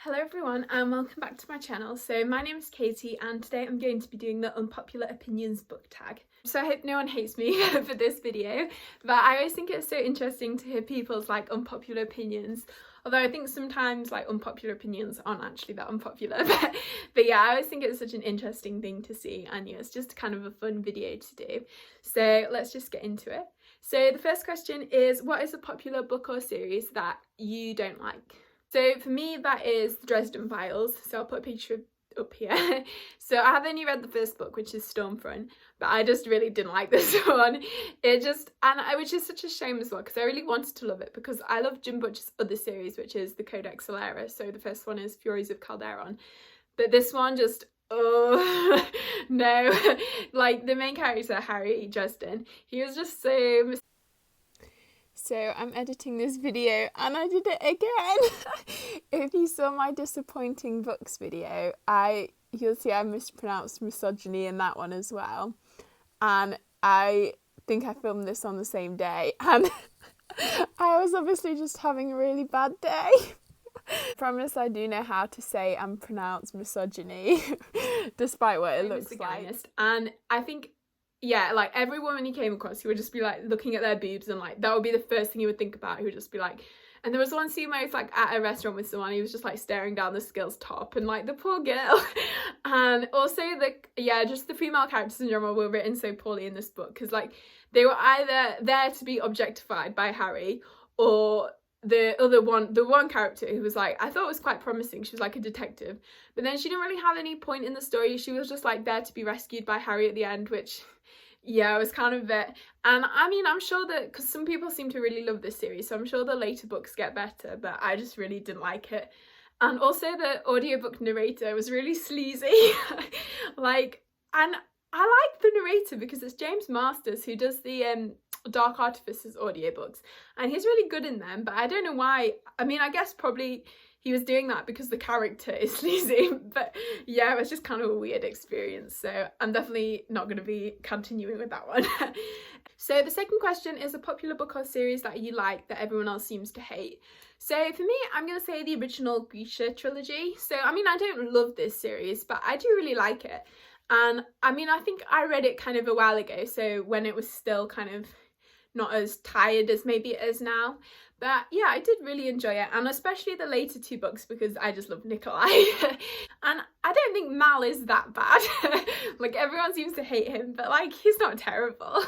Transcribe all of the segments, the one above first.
Hello everyone and welcome back to my channel. So my name is Katie and today I'm going to be doing the Unpopular Opinions book tag. So I hope no one hates me for this video, but I always think it's so interesting to hear people's unpopular opinions. Although I think sometimes unpopular opinions aren't actually that unpopular, but yeah, I always think it's such an interesting thing to see, and yeah, it's just kind of a fun video to do. So let's just get into it. So the first question is, what is a popular book or series that you don't like? So for me, that is the Dresden Files. So I'll put a picture up here. So I have only read the first book, which is Stormfront, but I just really didn't like this one. Which is such a shame as well, because I really wanted to love it, because I love Jim Butcher's other series, which is the Codex Alera. So the first one is Furies of Calderon, but this one just, oh no. Like the main character, Harry Dresden, he was just so... So I'm editing this video and I did it again. If you saw my disappointing books video, you'll see I mispronounced misogyny in that one as well. And I think I filmed this on the same day, and I was obviously just having a really bad day. Promise I do know how to say and pronounce misogyny, despite what it looks like. And I think, yeah, like every woman he came across, he would just be like looking at their boobs, and like that would be the first thing he would think about. He would just be like, and there was one scene where he was like at a restaurant with someone, he was just like staring down this girl's top, and like the poor girl. And also just the female characters in general were written so poorly in this book, because like they were either there to be objectified by Harry, or the one character who was like, I thought was quite promising. She was like a detective, but then she didn't really have any point in the story. She was just like there to be rescued by Harry at the end, which, yeah, it was kind of a bit. And I mean, I'm sure that, because some people seem to really love this series, so I'm sure the later books get better, but I just really didn't like it. And also the audiobook narrator was really sleazy. And I like the narrator because it's James Masters who does the Dark Artificers audiobooks, and he's really good in them, but I don't know why. I mean, I guess probably he was doing that because the character is sleazy, but yeah, it was just kind of a weird experience, so I'm definitely not going to be continuing with that one. So the second question is a popular book or series that you like that everyone else seems to hate. So for me, I'm going to say the original Grisha trilogy. So I mean, I don't love this series, but I do really like it. And I mean, I think I read it kind of a while ago, so when it was still kind of not as tired as maybe it is now. But yeah, I did really enjoy it, and especially the later two books, because I just love Nikolai. And I don't think Mal is that bad. Like everyone seems to hate him, but like he's not terrible.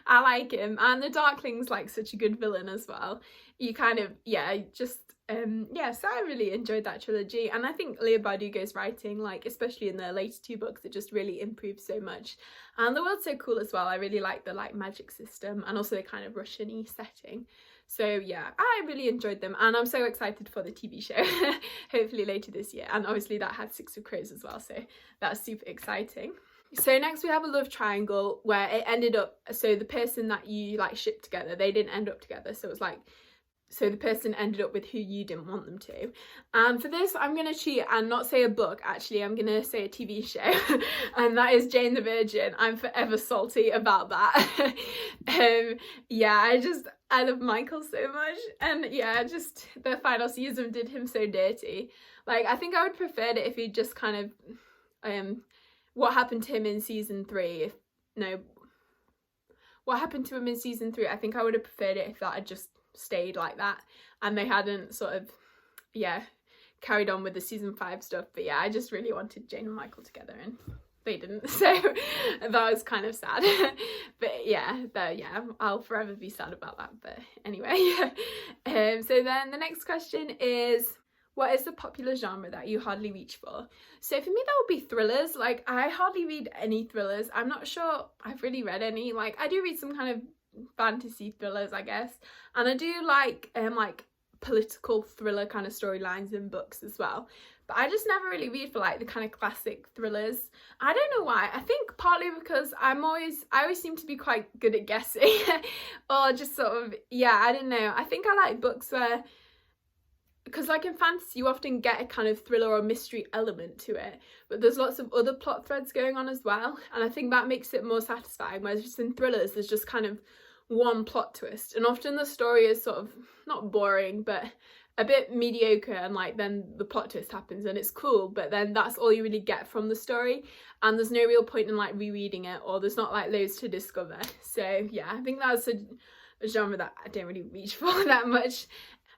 I like him, and the Darkling's like such a good villain as well. You kind of, so I really enjoyed that trilogy, and I think Leigh Bardugo's writing, like especially in the later two books, it just really improved so much. And the world's so cool as well. I really like the magic system, and also the kind of Russian-y setting. So yeah, I really enjoyed them, and I'm so excited for the TV show, hopefully later this year. And obviously that had Six of Crows as well, so that's super exciting. So next we have a love triangle where it ended up, so the person that you like shipped together, they didn't end up together, so it was like, so the person ended up with who you didn't want them to. And for this, I'm going to cheat and not say a book. Actually, I'm going to say a TV show. And that is Jane the Virgin. I'm forever salty about that. I love Michael so much. And yeah, just the final season did him so dirty. Like, I think I would prefer it if he just kind of, what happened to him in season 3. What happened to him in season 3, I think I would have preferred it if that had just stayed like that and they hadn't sort of carried on with the season 5 stuff. But yeah, I just really wanted Jane and Michael together, and they didn't, so that was kind of sad. But I'll forever be sad about that. But anyway, so then the next question is, what is the popular genre that you hardly reach for? So for me, that would be thrillers. Like, I hardly read any thrillers. I'm not sure I've really read any. Like, I do read some kind of fantasy thrillers, I guess, and I do like political thriller kind of storylines in books as well, but I just never really read for like the kind of classic thrillers. I don't know why. I think partly because I always seem to be quite good at guessing or just sort of, I don't know. I think I like books where, because like in fantasy you often get a kind of thriller or mystery element to it, but there's lots of other plot threads going on as well, and I think that makes it more satisfying, whereas just in thrillers there's just kind of one plot twist, and often the story is sort of not boring, but a bit mediocre, and like then the plot twist happens and it's cool, but then that's all you really get from the story, and there's no real point in like rereading it, or there's not like loads to discover. So yeah, I think that's a genre that I don't really reach for that much.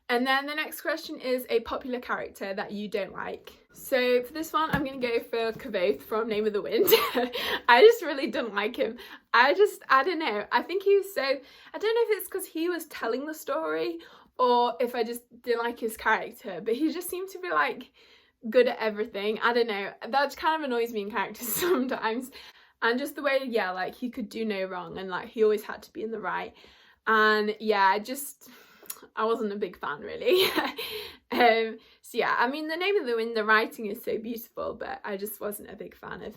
And then the next question is a popular character that you don't like. So for this one, I'm going to go for Kvothe from Name of the Wind. I just really don't like him. I don't know. I think he was so, I don't know if it's because he was telling the story or if I just didn't like his character, but he just seemed to be like good at everything. I don't know. That kind of annoys me in characters sometimes. And just the way, yeah, like he could do no wrong and like he always had to be in the right. And yeah, I wasn't a big fan really. So yeah, I mean, The Name of the Wind, the writing is so beautiful, but I just wasn't a big fan of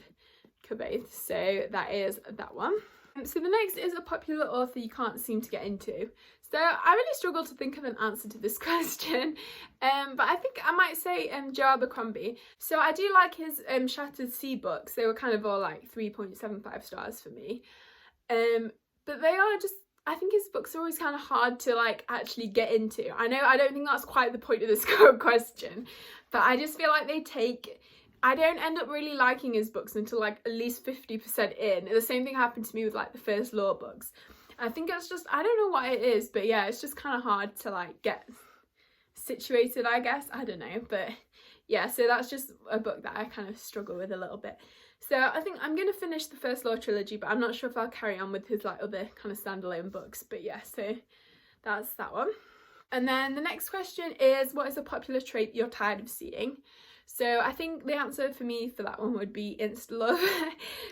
Kvothe. So that is that one. So the next is a popular author you can't seem to get into. So I really struggle to think of an answer to this question, but I think I might say Joe Abercrombie. So I do like his Shattered Sea books. They were kind of all like 3.75 stars for me. But they are just, I think his books are always kind of hard to like actually get into. I know I don't think that's quite the point of this question, but I just feel like I don't end up really liking his books until like at least 50% in. The same thing happened to me with like the first law books. I think it's just, I don't know what it is, but yeah, it's just kind of hard to like get situated, I guess. I don't know, but yeah, so that's just a book that I kind of struggle with a little bit. So I think I'm going to finish the First Law trilogy, but I'm not sure if I'll carry on with his like other kind of standalone books. But yeah, so that's that one. And then the next question is, what is a popular trope you're tired of seeing? So I think the answer for me for that one would be insta-love.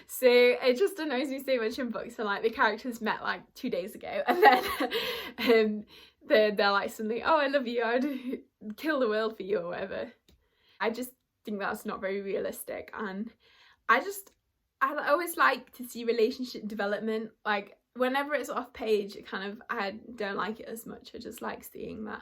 So it just annoys me so much in books, and like the characters met like 2 days ago, and then they're like suddenly, oh, I love you, I'd kill the world for you or whatever. I just think that's not very realistic, and I always like to see relationship development. Like whenever it's off page, I don't like it as much. I just like seeing that.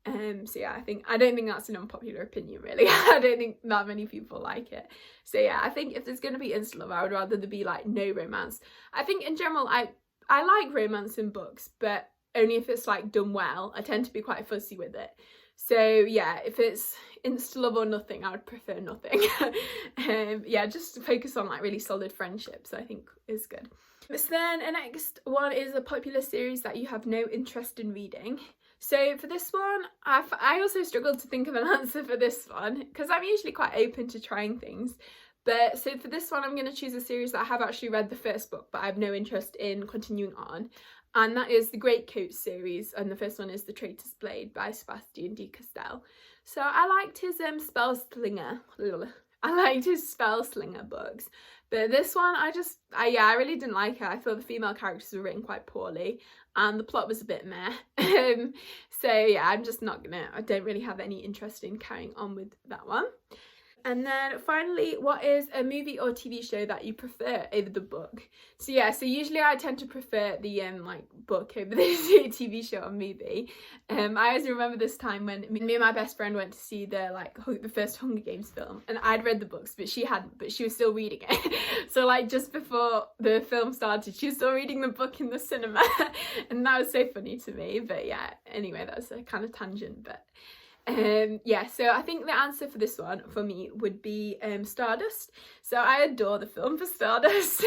So yeah, I don't think that's an unpopular opinion really. I don't think that many people like it. So yeah, I think if there's going to be instant love, I would rather there be like no romance. I think in general, I like romance in books, but only if it's like done well. I tend to be quite fussy with it. So yeah, if it's insta love or nothing, I would prefer nothing. Yeah, just focus on like really solid friendships, I think is good. So then the next one is a popular series that you have no interest in reading. So for this one, I also struggled to think of an answer for this one because I'm usually quite open to trying things. But so for this one, I'm going to choose a series that I have actually read the first book, but I have no interest in continuing on. And that is the Greatcoat series, and the first one is The Traitor's Blade by Sebastian de Castell. So I liked his Spellslinger books, but this one I really didn't like it. I thought the female characters were written quite poorly, and the plot was a bit meh. So yeah, I don't really have any interest in carrying on with that one. And then finally, what is a movie or TV show that you prefer over the book? So yeah, so usually I tend to prefer the book over the TV show or movie. I always remember this time when me and my best friend went to see the first Hunger Games film, and I'd read the books, but she hadn't, but she was still reading it. So like just before the film started, she was still reading the book in the cinema, and that was so funny to me. But yeah, anyway, that's a kind of tangent, but yeah, so I think the answer for this one for me would be Stardust. So I adore the film for Stardust.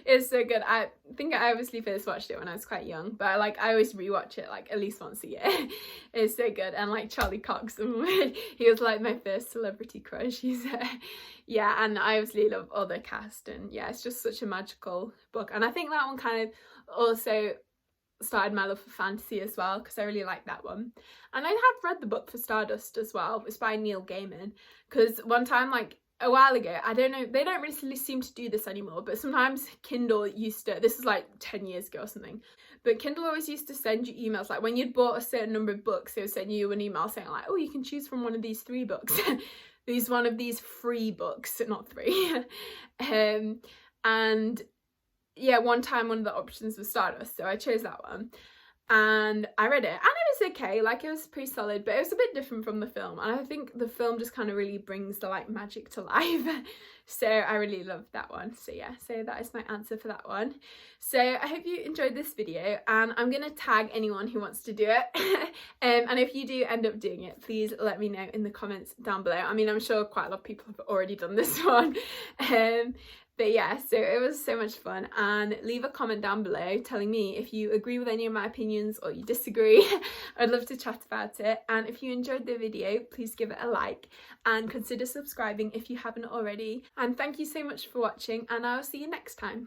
It's so good. I think I obviously first watched it when I was quite young, but I always rewatch it like at least once a year. It's so good. And like Charlie Cox, he was like my first celebrity crush. Yeah, and I obviously love all the cast, and yeah, it's just such a magical book. And I think that one kind of also started my love for fantasy as well, because I really like that one. And I have read the book for Stardust as well. It's by Neil Gaiman, because one time like a while ago, I don't know, they don't really seem to do this anymore, but sometimes Kindle used to, this is like 10 years ago or something, but Kindle always used to send you emails, like when you'd bought a certain number of books, they would send you an email saying like, oh, you can choose from one of these 3 books. One of these free books, not 3. And yeah, one time one of the options was Stardust, so I chose that one and I read it, and it was okay, like it was pretty solid, but it was a bit different from the film, and I think the film just kind of really brings the like magic to life. So I really loved that one. So yeah, so that is my answer for that one. So I hope you enjoyed this video, and I'm gonna tag anyone who wants to do it. And if you do end up doing it, please let me know in the comments down below. I mean, I'm sure quite a lot of people have already done this one. But yeah, so it was so much fun, and leave a comment down below telling me if you agree with any of my opinions or you disagree. I'd love to chat about it. And if you enjoyed the video, please give it a like and consider subscribing if you haven't already. And thank you so much for watching, and I'll see you next time.